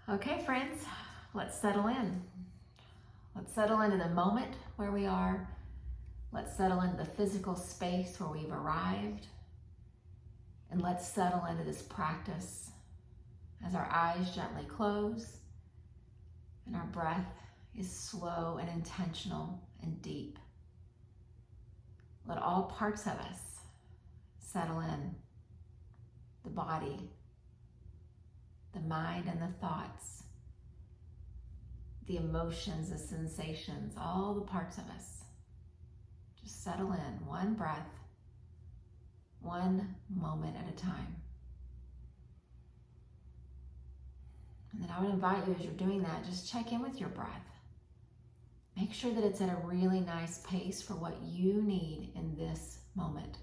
Okay, friends, let's settle in. Let's settle into the moment where we are. Let's settle into the physical space where we've arrived. And let's settle into this practice as our eyes gently close and our breath is slow and intentional and deep. Let all parts of us settle in. The body, the mind and the thoughts, the emotions, the sensations, all the parts of us. Just settle in, one breath, one moment at a time. And then I would invite you, as you're doing that, just check in with your breath. Make sure that it's at a really nice pace for what you need in this moment.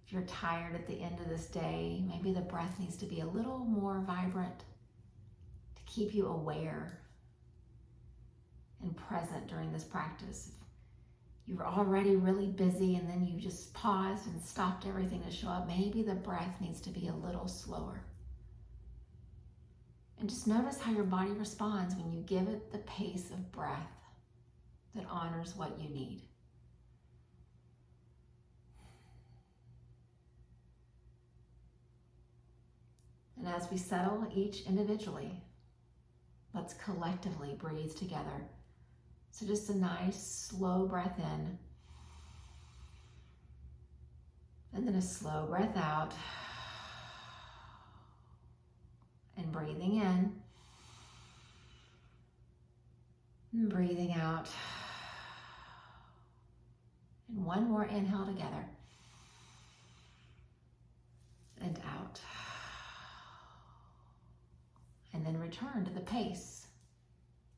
If you're tired at the end of this day, maybe the breath needs to be a little more vibrant to keep you aware and present during this practice. If you're already really busy and then you just paused and stopped everything to show up, maybe the breath needs to be a little slower. And just notice how your body responds when you give it the pace of breath that honors what you need. And as we settle each individually, let's collectively breathe together. So just a nice slow breath in, and then a slow breath out. And breathing in, and breathing out. And one more inhale together. And out. And then return to the pace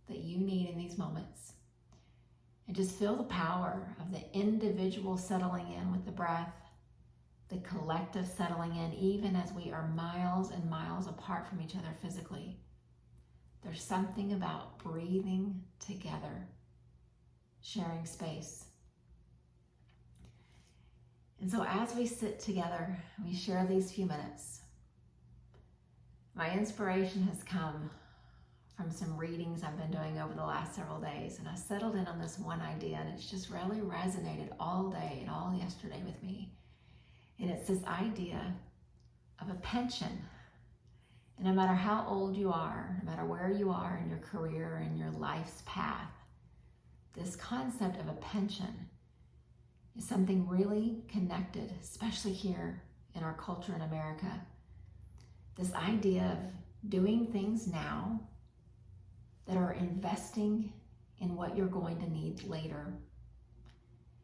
that you need in these moments. And just feel the power of the individual settling in with the breath, the collective settling in, even as we are miles and miles apart from each other physically. There's something about breathing together, sharing space. And so as we sit together, we share these few minutes. My inspiration has come from some readings I've been doing over the last several days, and I settled in on this one idea, and it's just really resonated all day and all yesterday with me. And it's this idea of a pension. And no matter how old you are, no matter where you are in your career and your life's path, this concept of a pension is something really connected, especially here in our culture in America. This idea of doing things now that are investing in what you're going to need later.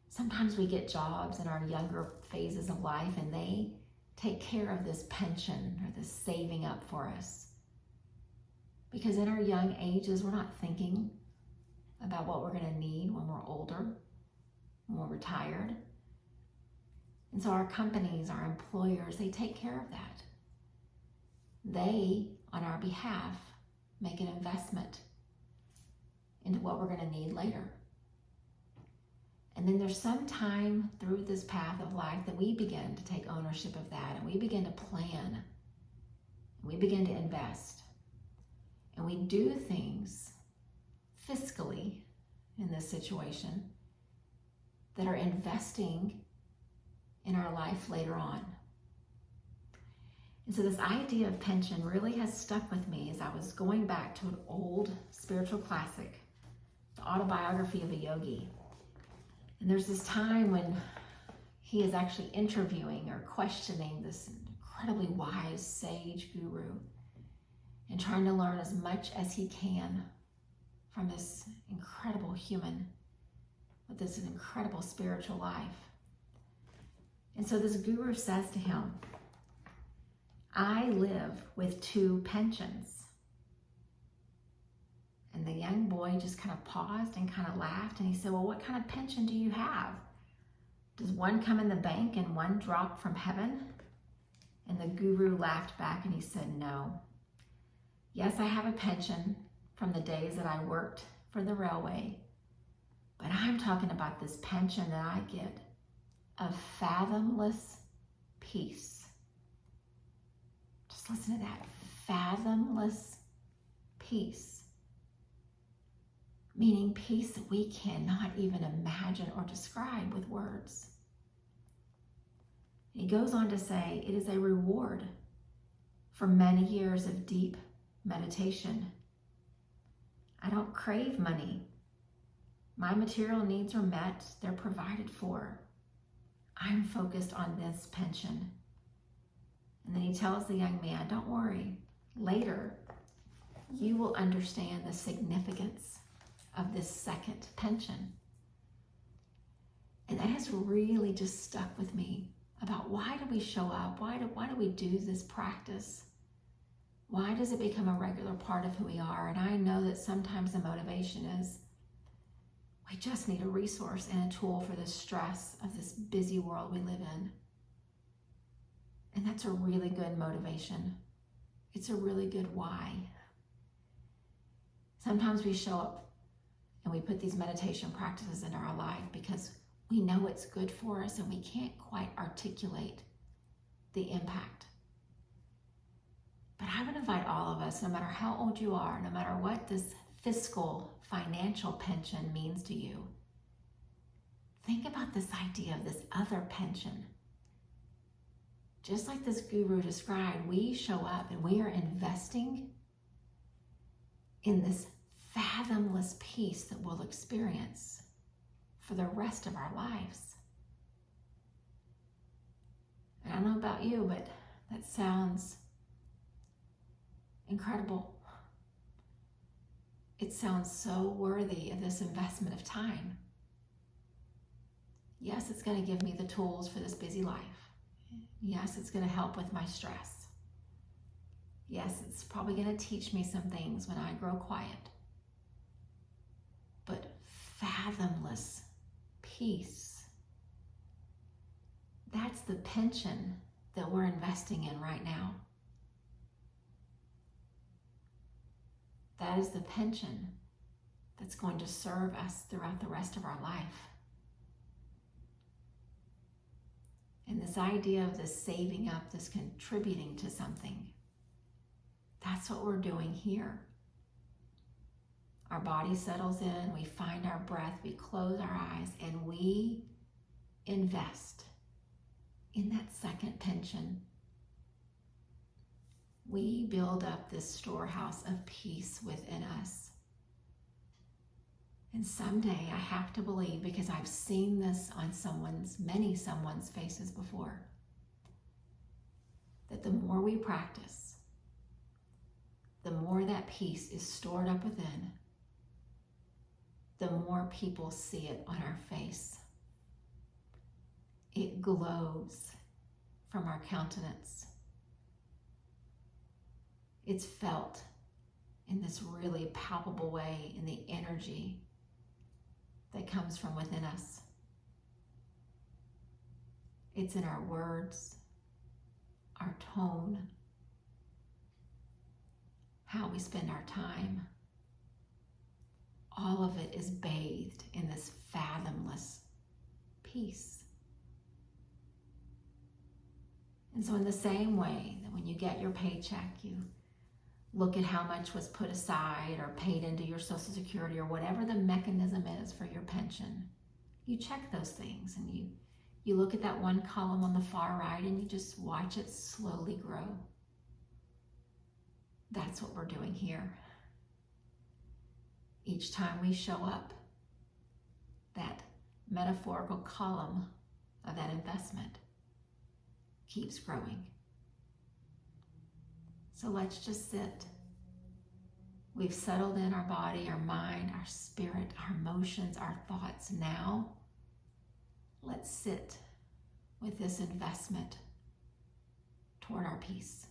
Sometimes we get jobs in our younger phases of life and they take care of this pension or this saving up for us. Because in our young ages, we're not thinking about what we're going to need when we're older, when we're retired. And so our companies, our employers, they take care of that. They, on our behalf, make an investment into what we're going to need later. And then there's some time through this path of life that we begin to take ownership of that, and we begin to plan, and we begin to invest. And we do things fiscally in this situation that are investing in our life later on. And so this idea of pension really has stuck with me as I was going back to an old spiritual classic, the autobiography of a yogi. And there's this time when he is actually interviewing or questioning this incredibly wise sage guru and trying to learn as much as he can from this incredible human with this incredible spiritual life. And so this guru says to him, "I live with 2 pensions." And the young boy just kind of paused and kind of laughed, and he said, "Well, what kind of pension do you have? Does one come in the bank and one drop from heaven?" And the guru laughed back and he said, "No. Yes, I have a pension from the days that I worked for the railway, but I'm talking about this pension that I get of fathomless peace. Just listen to that. Fathomless peace. Meaning peace that we cannot even imagine or describe with words. He goes on to say, it is a reward for many years of deep meditation. I don't crave money. My material needs are met. They're provided for. I'm focused on this pension. And then he tells the young man, don't worry. Later, you will understand the significance of this second pension. And that has really just stuck with me about why do we show up? Why do we do this practice? Why does it become a regular part of who we are? And I know that sometimes the motivation is we just need a resource and a tool for the stress of this busy world we live in. And that's a really good motivation. It's a really good why. Sometimes we show up and we put these meditation practices into our life because we know it's good for us and we can't quite articulate the impact. But I would invite all of us, no matter how old you are, no matter what this fiscal, financial pension means to you, think about this idea of this other pension. Just like this guru described, we show up and we are investing in this fathomless peace that we'll experience for the rest of our lives. And I don't know about you, but that sounds incredible. It sounds so worthy of this investment of time. Yes, it's going to give me the tools for this busy life. Yes, it's going to help with my stress. Yes, it's probably going to teach me some things when I grow quiet. But fathomless peace, that's the pension that we're investing in right now. That is the pension that's going to serve us throughout the rest of our life. And this idea of this saving up, this contributing to something, that's what we're doing here. Our body settles in, we find our breath, we close our eyes, and we invest in that second pension. We build up this storehouse of peace within us. And someday I have to believe, because I've seen this on someone's faces before, that the more we practice, the more that peace is stored up within, the more people see it on our face. It glows from our countenance. It's felt in this really palpable way in the energy that comes from within us. It's in our words, our tone, how we spend our time. All of it is bathed in this fathomless peace. And so in the same way that when you get your paycheck, you look at how much was put aside or paid into your Social Security or whatever the mechanism is for your pension, you check those things and you look at that one column on the far right and you just watch it slowly grow. That's what we're doing here. Each time we show up, that metaphorical column of that investment keeps growing. So let's just sit. We've settled in our body, our mind, our spirit, our emotions, our thoughts. Now, let's sit with this investment toward our peace.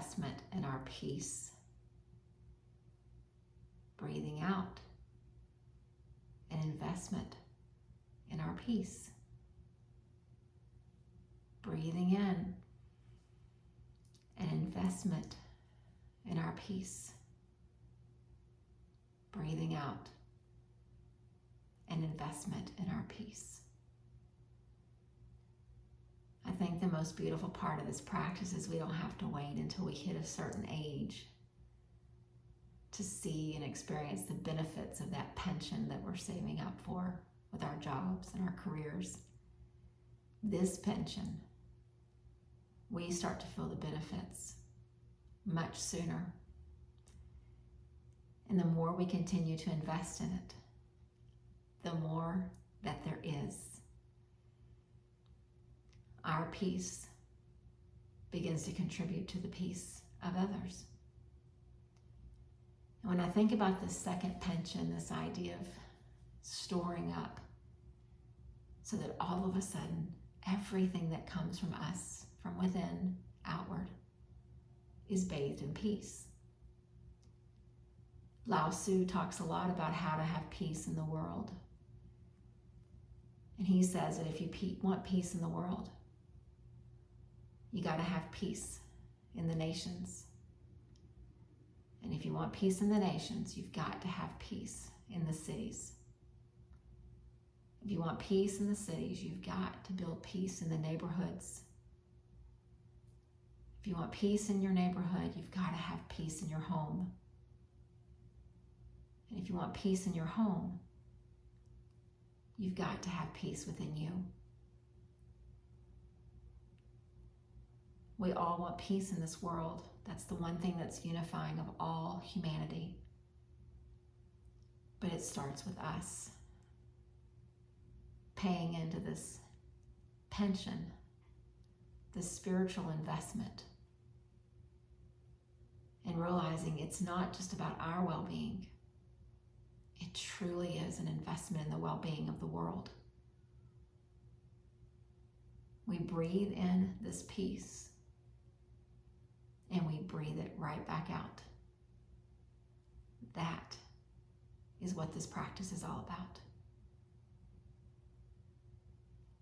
investment in our peace. Breathing out, an investment in our peace. Breathing in, an investment in our peace. Breathing out, an investment in our peace. I think the most beautiful part of this practice is we don't have to wait until we hit a certain age to see and experience the benefits of that pension that we're saving up for with our jobs and our careers. This pension, we start to feel the benefits much sooner. And the more we continue to invest in it, the more that there is. Our peace begins to contribute to the peace of others. And when I think about the second pension, this idea of storing up so that all of a sudden, everything that comes from us, from within, outward, is bathed in peace. Lao Tzu talks a lot about how to have peace in the world. And he says that if you want peace in the world, you got to have peace in the nations. And if you want peace in the nations, you've got to have peace in the cities. If you want peace in the cities, you've got to build peace in the neighborhoods. If you want peace in your neighborhood, you've got to have peace in your home. And if you want peace in your home, you've got to have peace within you. We all want peace in this world. That's the one thing that's unifying of all humanity. But it starts with us paying into this pension, this spiritual investment, and realizing it's not just about our well-being. It truly is an investment in the well-being of the world. We breathe in this peace, and we breathe it right back out. That is what this practice is all about.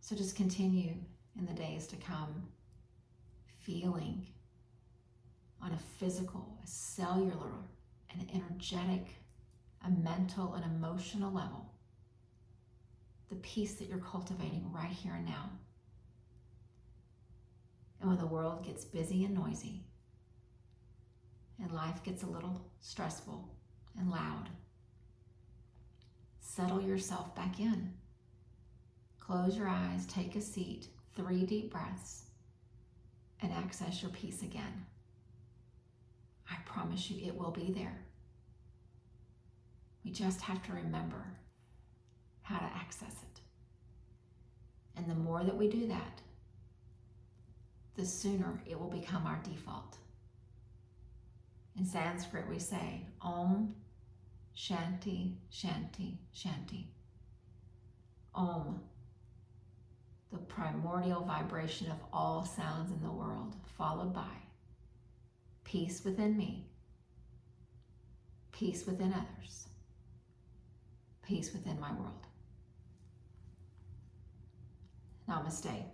So just continue in the days to come, feeling on a physical, a cellular, an energetic, a mental and emotional level, the peace that you're cultivating right here and now. And when the world gets busy and noisy, and life gets a little stressful and loud, settle yourself back in. Close your eyes, take a seat, 3 deep breaths, and access your peace again. I promise you it will be there. We just have to remember how to access it. And the more that we do that, the sooner it will become our default. In Sanskrit, we say, Om Shanti Shanti Shanti. Om, the primordial vibration of all sounds in the world, followed by peace within me, peace within others, peace within my world. Namaste.